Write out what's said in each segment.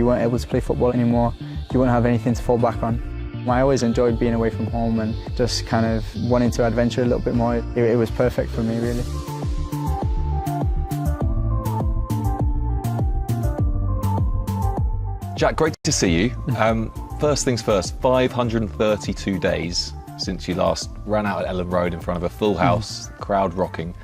you weren't able to play football anymore, you wouldn't have anything to fall back on. I always enjoyed being away from home and just kind of wanting to adventure a little bit more. It was perfect for me, really. Jack, great to see you. First things first, 532 days since you last ran out at Ellen Road in front of a full house, crowd rocking.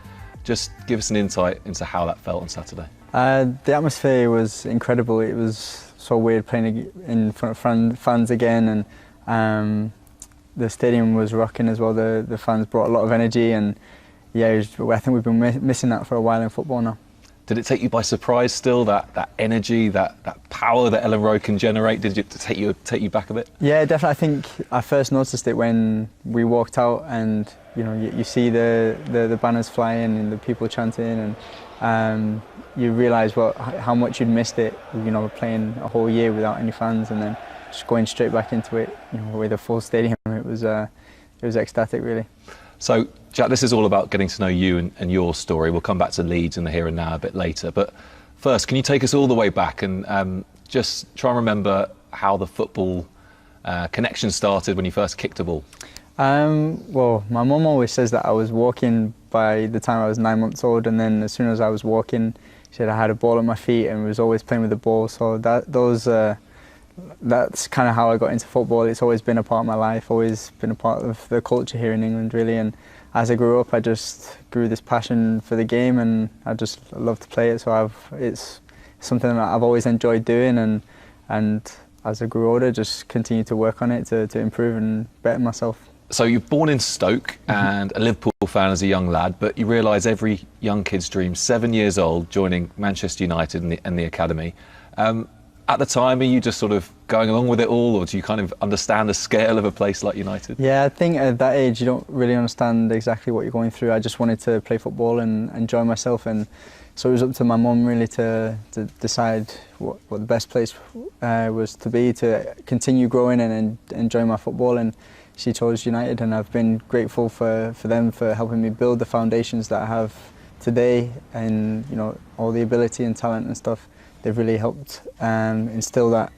Just give us an insight into how that felt on Saturday. The atmosphere was incredible. It was so weird playing in front of fans again, and the stadium was rocking as well. The fans brought a lot of energy, and yeah, I think we've been missing that for a while in football now. Did it take you by surprise still, that energy, that power that Ellen Road can generate? Did it take you back a bit? Yeah, definitely. I think I first noticed it when we walked out, and you see the banners flying and the people chanting, and you realise how much you'd missed it. Playing a whole year without any fans, and then just going straight back into it, with a full stadium. It was ecstatic, really. So, Jack, this is all about getting to know you and your story. We'll come back to Leeds and the here and now a bit later. But first, can you take us all the way back and just try and remember how the football connection started when you first kicked a ball? Well, my mum always says that I was walking by the time I was 9 months old, and then as soon as I was walking, she said I had a ball at my feet and was always playing with the ball. So that's kind of how I got into football. It's always been a part of my life, always been a part of the culture here in England, really. And as I grew up, I just grew this passion for the game, and I just love to play it. So it's something that I've always enjoyed doing, and as I grew older, just continued to work on it to improve and better myself. So you're born in Stoke and a Liverpool fan as a young lad, but you realise every young kid's dream, 7 years old, joining Manchester United and the academy. At the time, are you just sort of going along with it all, or do you kind of understand the scale of a place like United? Yeah, I think at that age you don't really understand exactly what you're going through. I just wanted to play football and enjoy myself, and so it was up to my mum really to decide what the best place was to be to continue growing and enjoy my football, and she chose United, and I've been grateful for them for helping me build the foundations that I have today, and all the ability and talent and stuff. They've really helped instill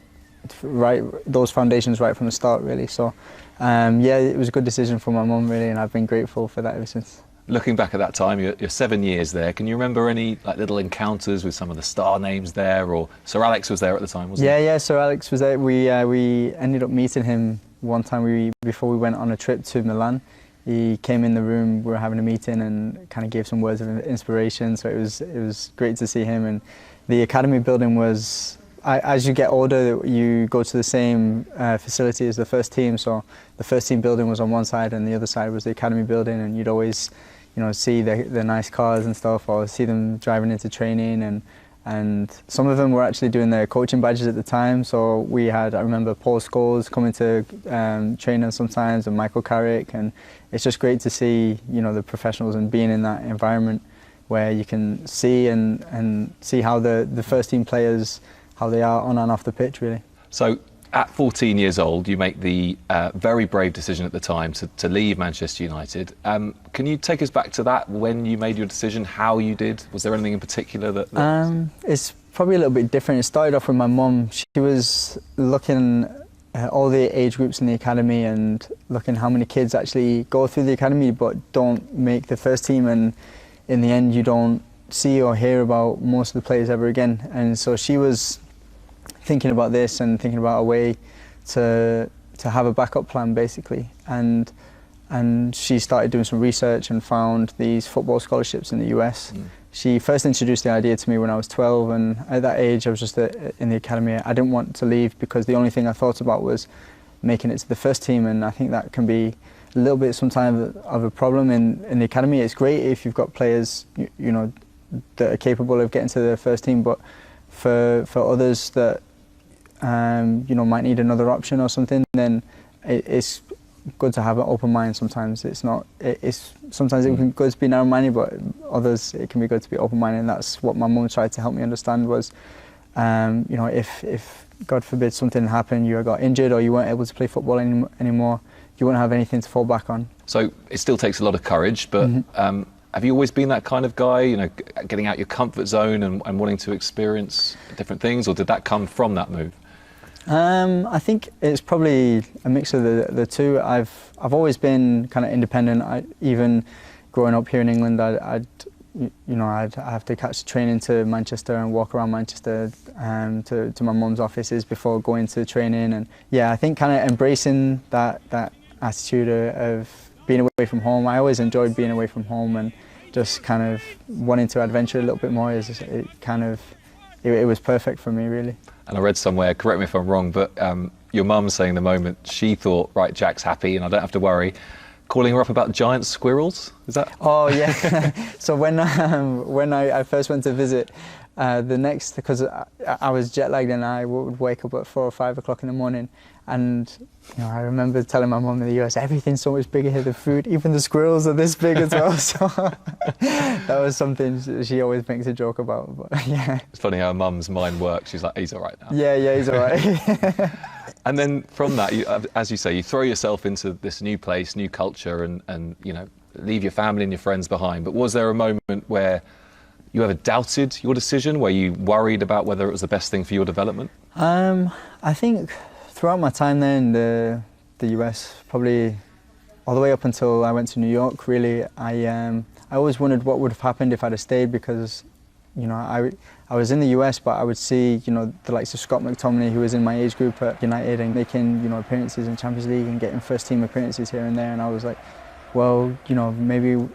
those foundations right from the start, really. So, yeah, it was a good decision for my mum, really, and I've been grateful for that ever since. Looking back at that time, you're 7 years there. Can you remember any little encounters with some of the star names there, or Sir Alex was there at the time, wasn't he? Yeah, Sir Alex was there. We ended up meeting him one time before we went on a trip to Milan. He came in the room, we were having a meeting, and kind of gave some words of inspiration. So it was great to see him. And the academy building was, as you get older, you go to the same facility as the first team. So the first team building was on one side, and the other side was the academy building. And you'd always, see the nice cars and stuff, or see them driving into training. And some of them were actually doing their coaching badges at the time. So we had, I remember Paul Scholes coming to train us sometimes, and Michael Carrick. And it's just great to see, the professionals and being in that environment where you can see and see how the first team players, how they are on and off the pitch, really. So at 14 years old, you make the very brave decision at the time to leave Manchester United. Can you take us back to that, when you made your decision, how you did? Was there anything in particular that... It's probably a little bit different. It started off with my mum. She was looking at all the age groups in the academy and looking how many kids actually go through the academy but don't make the first team, and in the end you don't see or hear about most of the players ever again. And so she was thinking about this and thinking about a way to have a backup plan, basically. And she started doing some research and found these football scholarships in the US. She first introduced the idea to me when I was 12, and at that age I was just in the academy. I didn't want to leave because the only thing I thought about was making it to the first team, and I think that can be a little bit sometimes of a problem in the academy. It's great if you've got players that are capable of getting to the first team, but for others that might need another option or something, then it's good to have an open mind. Sometimes sometimes it can be good to be narrow-minded, but others it can be good to be open-minded. And that's what my mum tried to help me understand was, if God forbid something happened, you got injured or you weren't able to play football anymore, you wouldn't have anything to fall back on. So it still takes a lot of courage, but have you always been that kind of guy, you know, getting out your comfort zone and wanting to experience different things, or did that come from that move? I think it's probably a mix of the two. I've always been kind of independent. Even growing up here in England, I'd have to catch the train into Manchester and walk around Manchester to my mum's offices before going to training. And yeah, I think kind of embracing that attitude of being away from home. I always enjoyed being away from home, and just kind of wanting to adventure a little bit more. It was perfect for me, really. And I read somewhere, correct me if I'm wrong, but your mum saying the moment she thought, right, Jack's happy and I don't have to worry, calling her up about giant squirrels, is that? Oh yeah. So when I first went to visit, because I was jet lagged and I would wake up at 4 or 5 o'clock in the morning, and I remember telling my mum in the US, everything's so much bigger here, the food, even the squirrels are this big as well. So that was something she always makes a joke about. But yeah. It's funny how mum's mind works. She's like, he's all right now. Yeah, he's all right. And then from that, as you say, you throw yourself into this new place, new culture, and leave your family and your friends behind. But was there a moment where you ever doubted your decision, where you worried about whether it was the best thing for your development? I think throughout my time there in the US, probably all the way up until I went to New York, really, I always wondered what would have happened if I'd have stayed, because I was in the US, but I would see the likes of Scott McTominay, who was in my age group at United, and making appearances in Champions League and getting first team appearances here and there, and I was like, well, maybe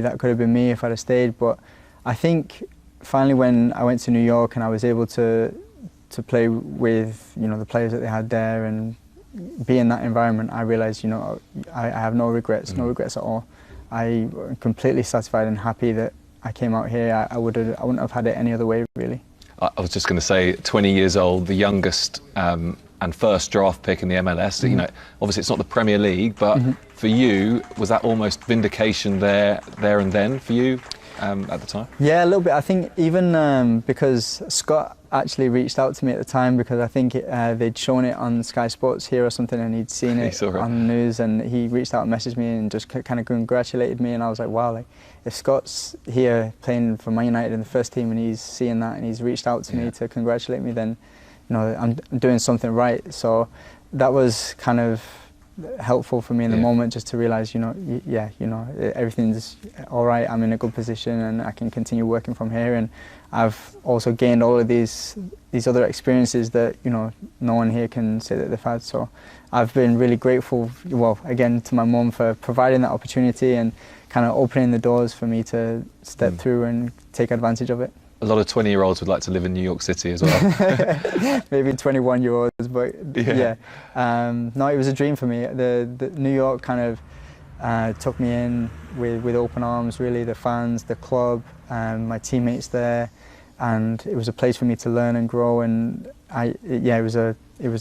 that could have been me if I'd have stayed. But I think finally when I went to New York and I was able to play with the players that they had there and be in that environment, I realised I have no regrets, no regrets at all. I'm completely satisfied and happy that I came out here. I wouldn't have had it any other way, really. I was just going to say, 20 years old, the youngest and first draft pick in the MLS. Obviously it's not the Premier League, but for you, was that almost vindication there and then for you at the time? Yeah, a little bit. I think even because Scott actually reached out to me at the time, because I think they'd shown it on Sky Sports here or something, and he'd seen it on the news, and he reached out and messaged me and just kind of congratulated me, and I was like, wow, like, if Scott's here playing for Man United in the first team and he's seeing that and he's reached out to me to congratulate me, then I'm doing something right. So that was kind of helpful for me in the moment, just to realise everything's all right, I'm in a good position and I can continue working from here. And I've also gained all of these other experiences that no one here can say that they've had. So I've been really grateful, well, again, to my mum for providing that opportunity and kind of opening the doors for me to step through and take advantage of it. A lot of 20-year-olds would like to live in New York City as well. Maybe 21-year-olds, but yeah. No, it was a dream for me. The New York kind of took me in with open arms, really. The fans, the club, my teammates there, and it was a place for me to learn and grow. And it was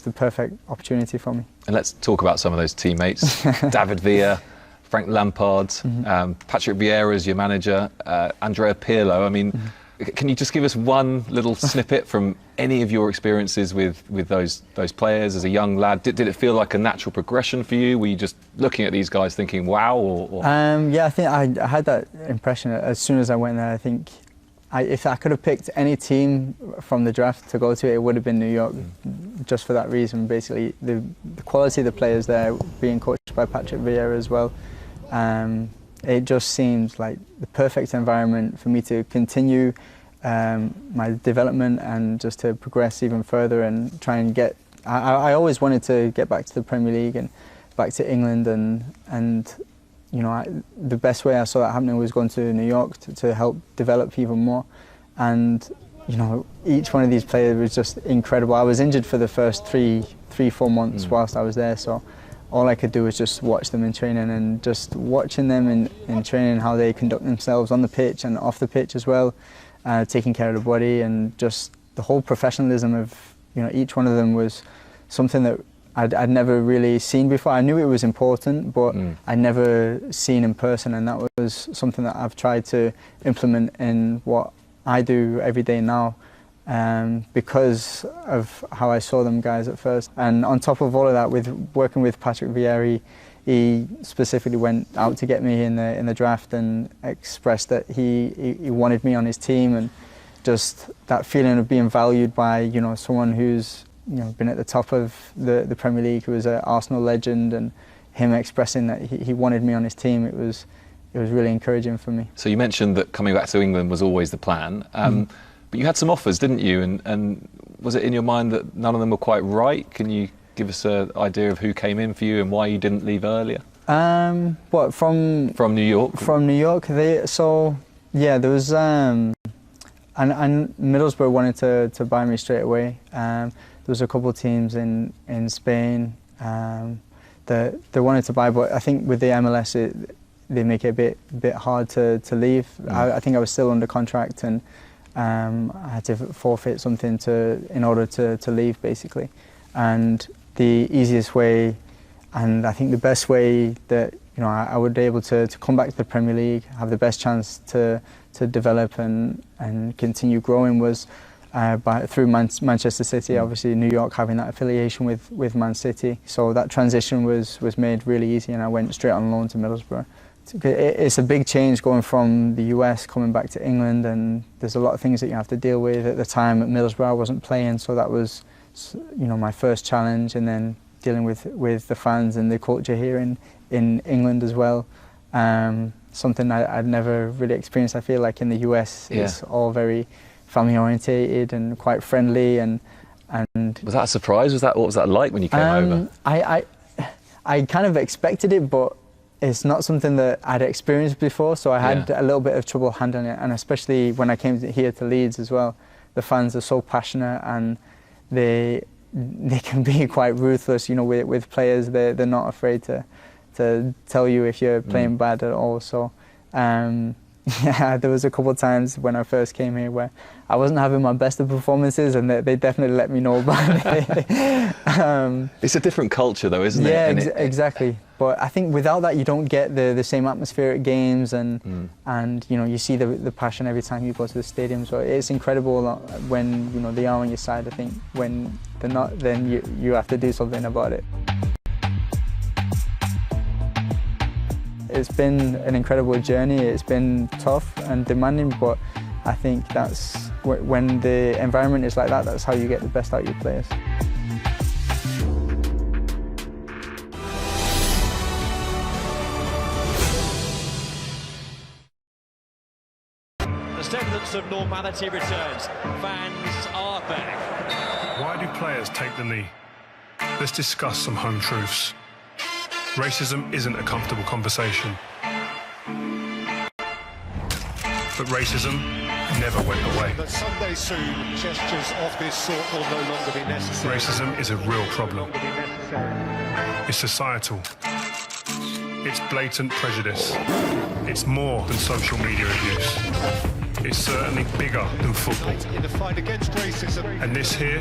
the perfect opportunity for me. And let's talk about some of those teammates. David Villa, Frank Lampard, Patrick Vieira as your manager, Andrea Pirlo. I mean, can you just give us one little snippet from any of your experiences with those players as a young lad? Did it feel like a natural progression for you? Were you just looking at these guys thinking, wow? Or? Yeah, I think I had that impression as soon as I went there. I think if I could have picked any team from the draft to go to, it would have been New York, just for that reason. Basically, the quality of the players there, being coached by Patrick Vieira as well. It just seemed like the perfect environment for me to continue my development and just to progress even further and try and get. I always wanted to get back to the Premier League and back to England, and the best way I saw that happening was going to New York to help develop even more. And each one of these players was just incredible. I was injured for the first 3-4 months whilst I was there, so all I could do was just watch them in training, and just watching them in training, how they conduct themselves on the pitch and off the pitch as well, taking care of the body, and just the whole professionalism of each one of them was something that I'd never really seen before. I knew it was important, but I'd never seen in person, and that was something that I've tried to implement in what I do every day now. Because of how I saw them guys at first. And on top of all of that, with working with Patrick Vieira, he specifically went out to get me in the draft and expressed that he wanted me on his team, and just that feeling of being valued by, you know, someone who's, you know, been at the top of the Premier League, who was an Arsenal legend, and him expressing that he wanted me on his team. It was really encouraging for me. So you mentioned that coming back to England was always the plan, but you had some offers, didn't you? And was it in your mind that none of them were quite right? Can you give us an idea of who came in for you and why you didn't leave earlier? What, from New York? From New York. There was and Middlesbrough wanted to buy me straight away. There was a couple of teams in Spain that they wanted to buy, but I think with the MLS they make it a bit hard to leave. I think I was still under contract, and I had to forfeit something in order to leave, basically. And the easiest way, and I think the best way that, you know, I would be able to come back to the Premier League, have the best chance to develop and continue growing, was through Manchester City. Obviously New York having that affiliation with Man City, so that transition was made really easy, and I went straight on loan to Middlesbrough. It's a big change going from the US coming back to England, and there's a lot of things that you have to deal with. At the time at Middlesbrough I wasn't playing, so that was, you know, my first challenge, and then dealing with the fans and the culture here in England as well. Something I'd never really experienced. I feel like in the US it's all very family orientated and quite friendly, and was that a surprise? What was that like when you came over? I kind of expected it, but it's not something that I'd experienced before, so I had a little bit of trouble handling it, and especially when I came here to Leeds as well. The fans are so passionate, and they can be quite ruthless, you know, with players. They're not afraid to tell you if you're playing bad at all. So there was a couple of times when I first came here where I wasn't having my best of performances, and they definitely let me know about it. It's a different culture though, isn't it? Yeah, exactly. But I think without that you don't get the same atmosphere at games, and you know, you see the passion every time you go to the stadium. So it's incredible when, you know, they are on your side. I think when they're not, then you have to do something about it. It's been an incredible journey. It's been tough and demanding, but I think that's when the environment is like that, that's how you get the best out of your players. The semblance of normality returns. Fans are back. Why do players take the knee? Let's discuss some home truths. Racism isn't a comfortable conversation. But racism never went away. But someday soon, gestures of this sort will no longer be necessary. Racism is a real problem. It's societal. It's blatant prejudice. It's more than social media abuse. It's certainly bigger than football. In the fight against racism. And this here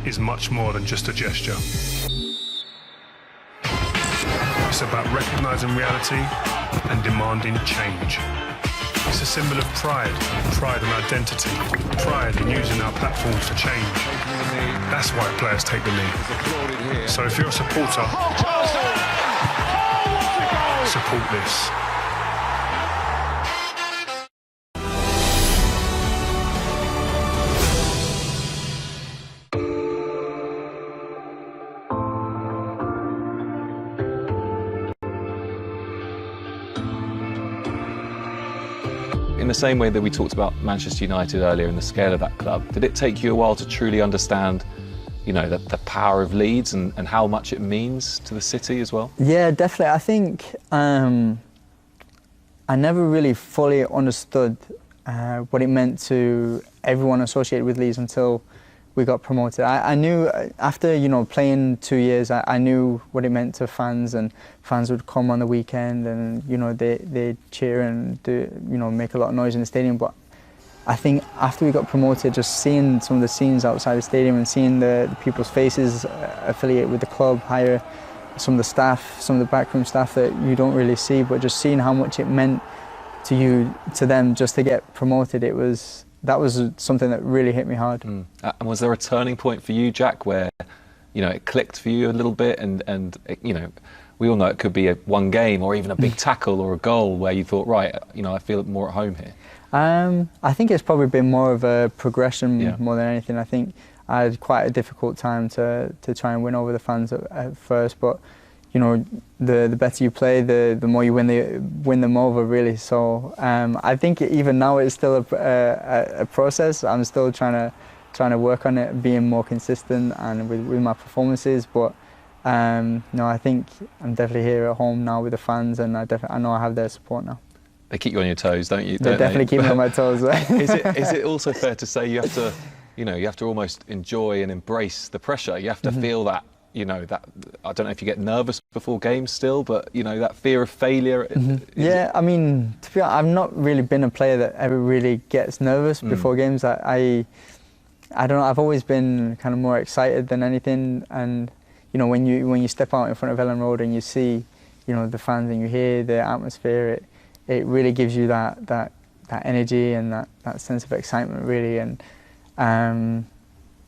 is much more than just a gesture. It's about recognising reality and demanding change. It's a symbol of pride and identity, pride in using our platforms to change. That's why players take the knee. So if you're a supporter, support this. In the same way that we talked about Manchester United earlier and the scale of that club, did it take you a while to truly understand, you know, the power of Leeds and how much it means to the city as well? Yeah, definitely. I think I never really fully understood what it meant to everyone associated with Leeds until we got promoted. I knew after, you know, playing 2 years, I knew what it meant to fans, and fans would come on the weekend and, you know, they cheer and do, you know, make a lot of noise in the stadium. But I think after we got promoted, just seeing some of the scenes outside the stadium and seeing the people's faces affiliated with the club, hire some of the staff, some of the backroom staff that you don't really see, but just seeing how much it meant to them just to get promoted, that was something that really hit me hard. And was there a turning point for you, Jack, where, you know, it clicked for you a little bit, and you know, we all know it could be one game or even a big tackle or a goal where you thought, right, I feel more at home here? I think it's probably been more of a progression more than anything. I think I had quite a difficult time to try and win over the fans at first, but the better you play, the more you win them over, really. So I think even now it's still a process. I'm still trying to work on it, being more consistent and with my performances. But I think I'm definitely here at home now with the fans, and I know I have their support now. They keep you on your toes, don't you? They definitely keep me on my toes. Is it also fair to say you have to, you have to almost enjoy and embrace the pressure? You have to feel that, that, I don't know if you get nervous before games still, but that fear of failure. Yeah, I mean, to be honest, I've not really been a player that ever really gets nervous before games. I don't know. I've always been kind of more excited than anything, and when you step out in front of Ellen Road and you see, the fans and you hear the atmosphere, it really gives you that energy and that sense of excitement, really. And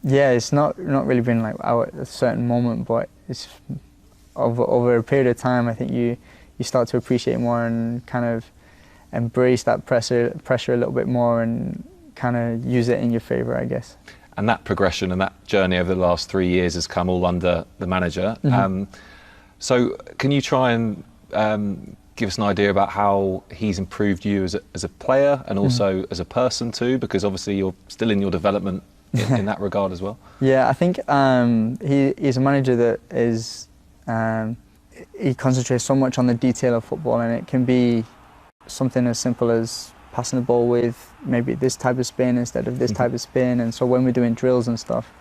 it's not really been like out at a certain moment, but it's over a period of time. I think you start to appreciate more and kind of embrace that pressure a little bit more and kind of use it in your favour, I guess. And that progression and that journey over the last 3 years has come all under the manager. So can you try and give us an idea about how he's improved you as a player and also as a person too, because obviously you're still in your development in that regard as well? Yeah, I think he's a manager that is, he concentrates so much on the detail of football, and it can be something as simple as passing the ball with maybe this type of spin instead of this type of spin. And so when we're doing drills and stuff,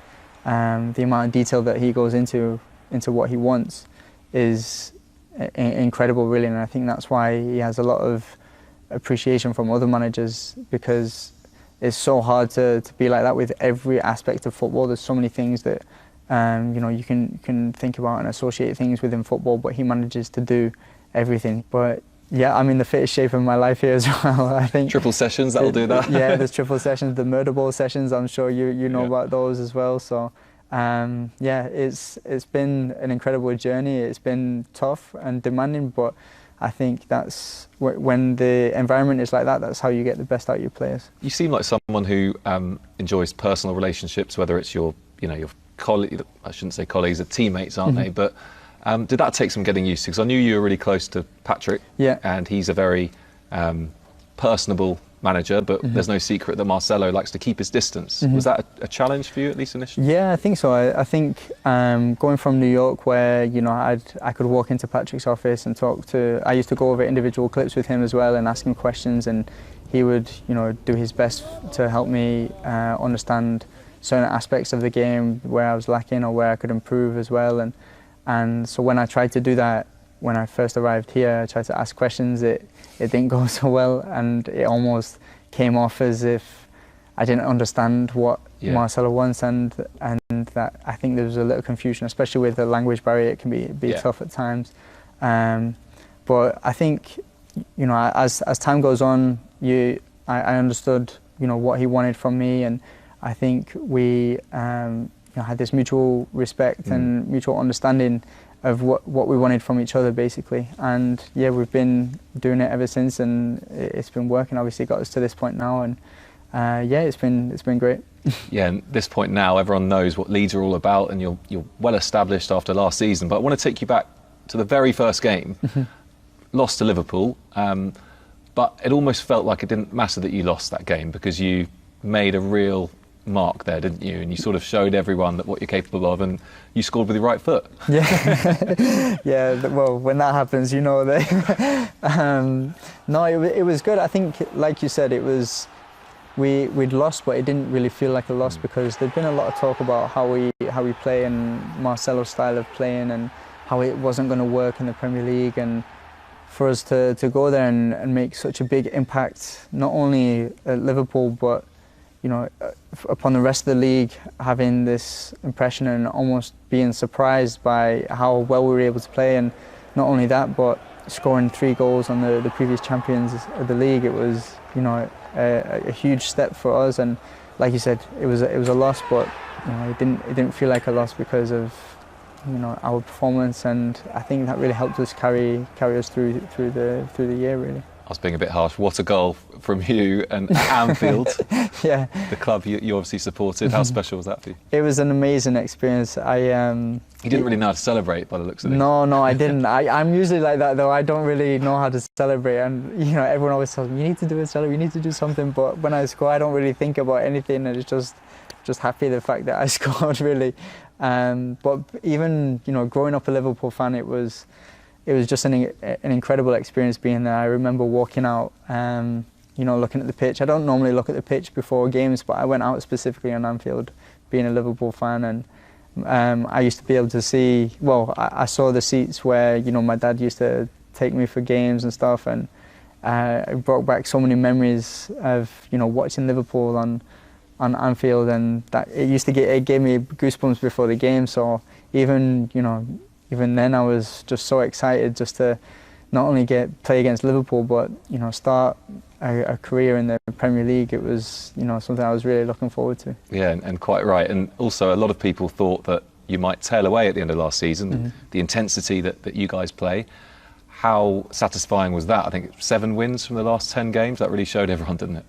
the amount of detail that he goes into what he wants is incredible, really. And I think that's why he has a lot of appreciation from other managers, because it's so hard to be like that with every aspect of football. There's so many things that you can think about and associate things within football, but he manages to do everything. But yeah, I'm in the fittest shape of my life here as well, I think. Triple sessions, that'll do that. Yeah, there's triple sessions, the murder ball sessions, I'm sure you know about those as well. So it's been an incredible journey. It's been tough and demanding, but I think that's when the environment is like that, that's how you get the best out of your players. You seem like someone who enjoys personal relationships, whether it's your colleague, I shouldn't say colleagues, are teammates, aren't they? But did that take some getting used to? Because I knew you were really close to Patrick, and he's a very personable manager, but there's no secret that Marcelo likes to keep his distance. Was that a challenge for you, at least initially? Yeah, I think so. I think going from New York, where I could walk into Patrick's office and I used to go over individual clips with him as well and ask him questions, and he would do his best to help me understand certain aspects of the game where I was lacking or where I could improve as well. And so when I tried to do that, when I first arrived here, I tried to ask questions. It didn't go so well, and it almost came off as if I didn't understand what Marcelo wants, and that I think there was a little confusion, especially with the language barrier. It can be tough at times. But I think as time goes on, I understood what he wanted from me, and I think we had this mutual respect and mutual understanding of what we wanted from each other, basically. And yeah, we've been doing it ever since, and it's been working. Obviously got us to this point now, and it's been great. Yeah, and this point now, everyone knows what Leeds are all about, and you're well established after last season. But I want to take you back to the very first game. Lost to Liverpool, but it almost felt like it didn't matter that you lost that game, because you made a real mark there, didn't you? And you sort of showed everyone that what you're capable of, and you scored with your right foot. Yeah, yeah. Well, when that happens, that. No, it was good. I think, like you said, it was we'd lost, but it didn't really feel like a loss, because there'd been a lot of talk about how we play and Marcelo's style of playing, and how it wasn't going to work in the Premier League. And for us to go there and make such a big impact, not only at Liverpool, but upon the rest of the league, having this impression and almost being surprised by how well we were able to play. And not only that, but scoring 3 goals on the previous champions of the league. It was a huge step for us, and like you said, it was a loss, but it didn't feel like a loss because of our performance, and I think that really helped us carry us through the year really. I was being a bit harsh. What a goal from you and Anfield, Yeah, the club you obviously supported. How special was that for you? it was an amazing experience. You didn't really know how to celebrate by the looks of it. No, I didn't. I'm usually like that though. I don't really know how to celebrate, and everyone always tells me you need to do a celebrate, you need to do something. But when I score, I don't really think about anything, and it's just happy the fact that I scored really. But even growing up a Liverpool fan, it was just an incredible experience being there. I remember walking out, looking at the pitch. I don't normally look at the pitch before games, but I went out specifically on Anfield, being a Liverpool fan, and I used to be able to see. Well, I saw the seats where my dad used to take me for games and stuff, and it brought back so many memories of watching Liverpool on Anfield, and that it gave me goosebumps before the game. So even then I was just so excited just to not only play against Liverpool, but start a career in the Premier League. It was something I was really looking forward to. Yeah, and quite right. And also a lot of people thought that you might tail away at the end of last season, the intensity that you guys play. How satisfying was that? I think 7 wins from the last 10 games. That really showed everyone, didn't it?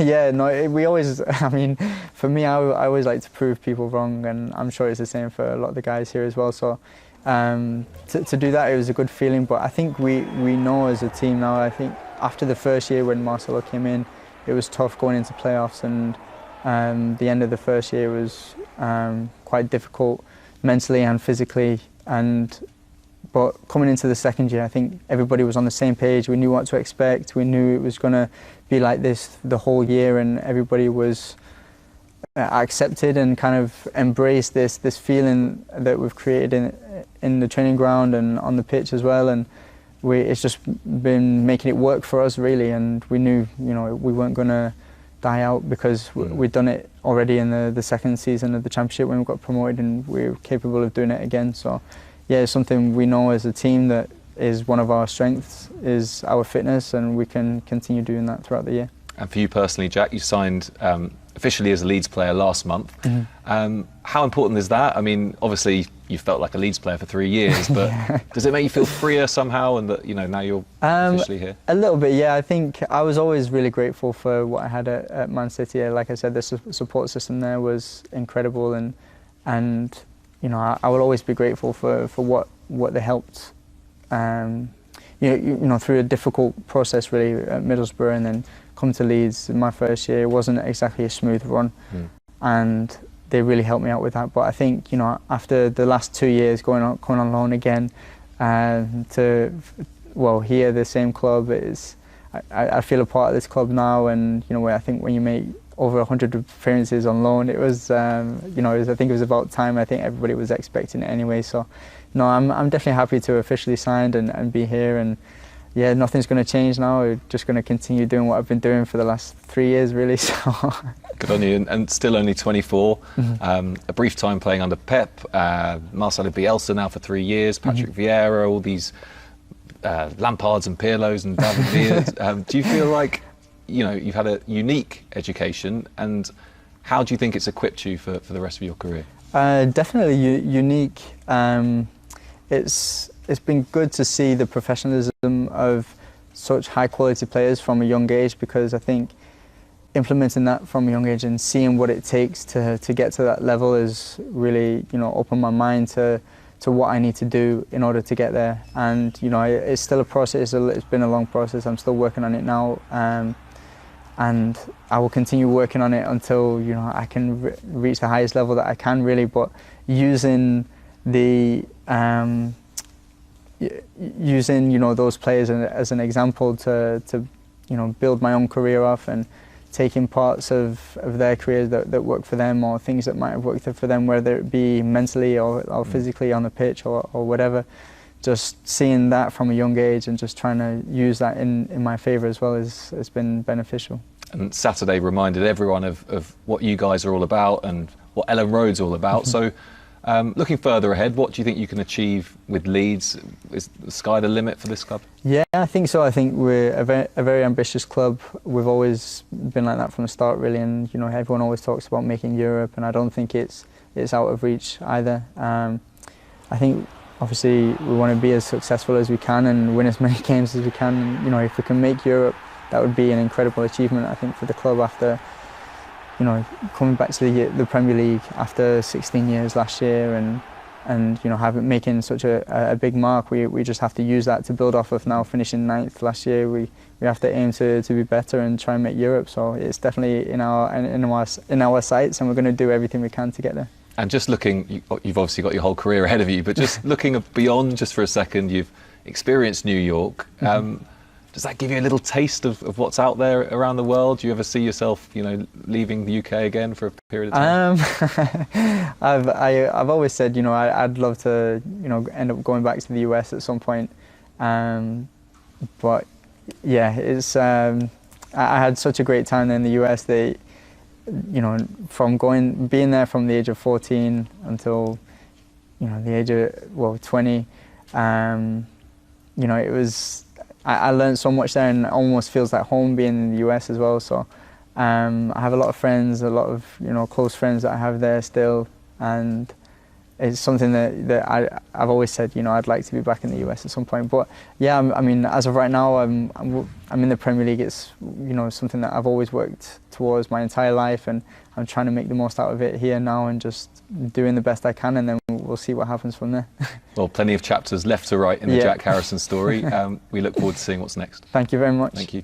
Yeah. No, we always. I mean, for me, I always like to prove people wrong, and I'm sure it's the same for a lot of the guys here as well. So to do that, it was a good feeling. But I think we know as a team now. I think after the first year when Marcelo came in, it was tough going into playoffs, and the end of the first year was quite difficult mentally and physically. But coming into the second year, I think everybody was on the same page. We knew what to expect. We knew it was going to be like this the whole year, and everybody was accepted and kind of embraced this feeling that we've created in the training ground and on the pitch as well. And it's just been making it work for us really. And we knew we weren't going to die out, because we'd done it already in the second season of the Championship when we got promoted, and we were capable of doing it again. So. Yeah, it's something we know as a team that is one of our strengths, is our fitness, and we can continue doing that throughout the year. And for you personally, Jack, you signed officially as a Leeds player last month. How important is that? I mean, obviously you felt like a Leeds player for 3 years, but does it make you feel freer somehow, and that now you're officially here? A little bit, yeah. I think I was always really grateful for what I had at Man City. Like I said, the support system there was incredible, and I will always be grateful for what they helped, through a difficult process really at Middlesbrough, and then come to Leeds. In my first year, it wasn't exactly a smooth run, and they really helped me out with that. But I think after the last 2 years going on loan again, here the same club is. I feel a part of this club now, and I think when you make over 100 appearances on loan, it was I think it was about time. I think everybody was expecting it anyway. So no, I'm definitely happy to officially signed and be here, and yeah, nothing's going to change now. We're just going to continue doing what I've been doing for the last 3 years really. So good on you. And still only 24, a brief time playing under Pep, Marcelo Bielsa now for 3 years, Patrick Vieira, all these Lampards and Pirlos and David Villas. Do you feel like you've had a unique education, and how do you think it's equipped you for the rest of your career? Definitely unique. It's been good to see the professionalism of such high quality players from a young age, because I think implementing that from a young age and seeing what it takes to get to that level is really opened my mind to what I need to do in order to get there. And it's still a process. It's been a long process. I'm still working on it now. And I will continue working on it until I can reach the highest level that I can really. But using those players as an example to build my own career off, and taking parts of their careers that work for them, or things that might have worked for them, whether it be mentally or physically on the pitch or whatever. Just seeing that from a young age and just trying to use that in my favour as well has been beneficial. And Saturday reminded everyone of what you guys are all about and what Ellen Road's all about. So looking further ahead, what do you think you can achieve with Leeds? Is the sky the limit for this club? Yeah, I think so. I think we're a very ambitious club. We've always been like that from the start really, and everyone always talks about making Europe, and I don't think it's out of reach either. I think obviously we want to be as successful as we can and win as many games as we can. And, you know, if we can make Europe, that would be an incredible achievement, I think, for the club after, you know, coming back to the Premier League after 16 years last year and you know, making such a big mark. We just have to use that to build off of now. Finishing 9th last year, we have to aim to be better and try and make Europe. So it's definitely in our sights, and we're going to do everything we can to get there. And just looking, you've obviously got your whole career ahead of you, but just looking beyond just for a second, you've experienced New York. Does that give you a little taste of what's out there around the world? Do you ever see yourself, you know, leaving the UK again for a period of time? I've always said, you know, I'd love to, you know, end up going back to the US at some point. But yeah, it's I had such a great time in the US. They, you know, being there from the age of 14 until, you know, the age of 20. You know, it was. I learned so much there, and it almost feels like home being in the US as well. So I have a lot of friends, a lot of, you know, close friends that I have there still, and it's something that I've always said, you know, I'd like to be back in the US at some point. But yeah, I mean, as of right now, I'm in the Premier League. It's, you know, something that I've always worked towards my entire life, and I'm trying to make the most out of it here now and just doing the best I can, and then we'll see what happens from there. Well, plenty of chapters left to write in the Jack Harrison story. We look forward to seeing what's next. Thank you very much. Thank you.